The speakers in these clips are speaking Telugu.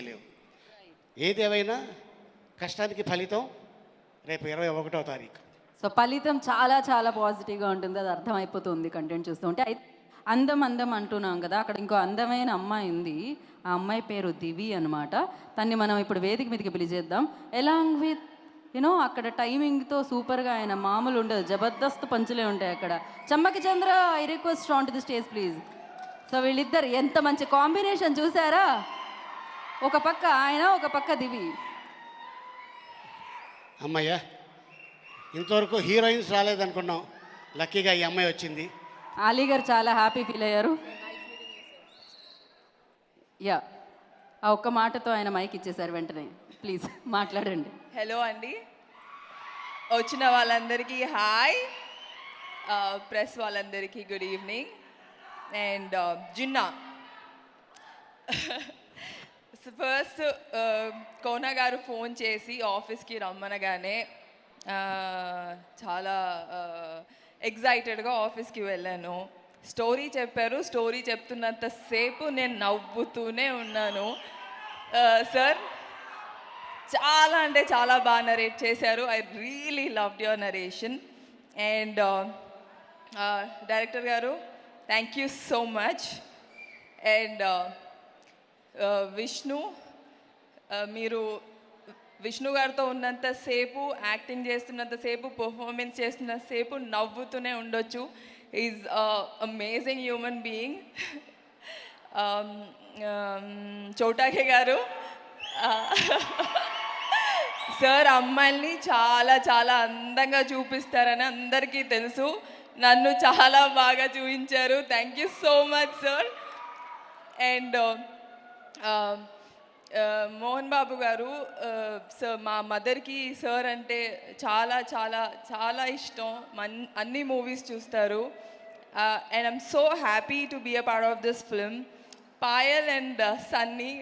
లేవు. ఏదేమైనా కష్టానికి ఫలితం రేపు 21వ తారీఖు. సో ఫలితం చాలా చాలా పాజిటివ్గా ఉంటుంది, అది అర్థమైపోతుంది కంటెంట్ చూస్తుంటే. అయితే అందం అందం అంటున్నాం కదా, అక్కడ ఇంకో అందమైన అమ్మాయి ఉంది. ఆ అమ్మాయి పేరు దివి అనమాట. తన్ని మనం ఇప్పుడు వేదిక మీదకి పిలిచేద్దాం. ఎలాంగ్ విత్ అక్కడ టైమింగ్తో సూపర్గా, ఆయన మామూలు ఉండదు, జబర్దస్త్ పంచులే ఉంటాయి అక్కడ. Chammak Chandra, I request on to the stage please. So వీళ్ళిద్దరు ఎంత మంచి కాంబినేషన్ చూసారా, ఒక పక్క ఆయన, ఒక పక్క దివి. అమ్మయ్య, ఇంతవరకు హీరోయిన్స్ రాలేదనుకున్నాం, లక్కీగా ఈ అమ్మాయి వచ్చింది. ఆలీ గారు చాలా హ్యాపీ ఫీల్ అయ్యారు. యా, ఆ ఒక్క మాటతో ఆయన మైక్ ఇచ్చేసారు వెంటనే. ప్లీజ్ మాట్లాడండి. హలో అండి, వచ్చిన వాళ్ళందరికీ హాయ్, ప్రెస్ వాళ్ళందరికీ good evening. And Ginna, first Kona గారు ఫోన్ చేసి ఆఫీస్కి రమ్మనగానే చాలా ఎగ్జైటెడ్గా ఆఫీస్కి వెళ్ళాను. స్టోరీ చెప్పారు, స్టోరీ చెప్తున్నంతసేపు నేను నవ్వుతూనే ఉన్నాను. సార్ చాలా అంటే చాలా బాగా నరేట్ చేశారు. I really loved your narration. And director గారు, thank you so much. And Vishnu, మీరు విష్ణు గారితో ఉన్నంతసేపు, యాక్టింగ్ చేస్తున్నంతసేపు, పర్ఫార్మెన్స్ చేస్తున్నంతసేపు నవ్వుతూనే ఉండొచ్చు. Is amazing human being. Chota K గారు, సార్ అమ్మాయిల్ని చాలా చాలా అందంగా చూపిస్తారని అందరికీ తెలుసు, నన్ను చాలా బాగా చూపించారు. Thank you so much sir. And Mohan Babu గారు, సార్ మా మదర్కి సార్ అంటే చాలా చాలా చాలా ఇష్టం. అన్ని మూవీస్ చూస్తారు. And I'm so happy to be a part of this film. Payal and Sunny,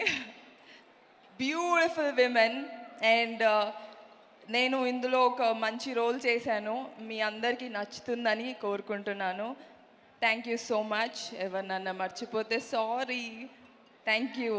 beautiful women. And నేను ఇందులో ఒక మంచి రోల్ చేశాను, మీ అందరికీ నచ్చుతుందని కోరుకుంటున్నాను. Thank you so much. ఎవరు నన్ను మర్చిపోతే సారీ. Thank you.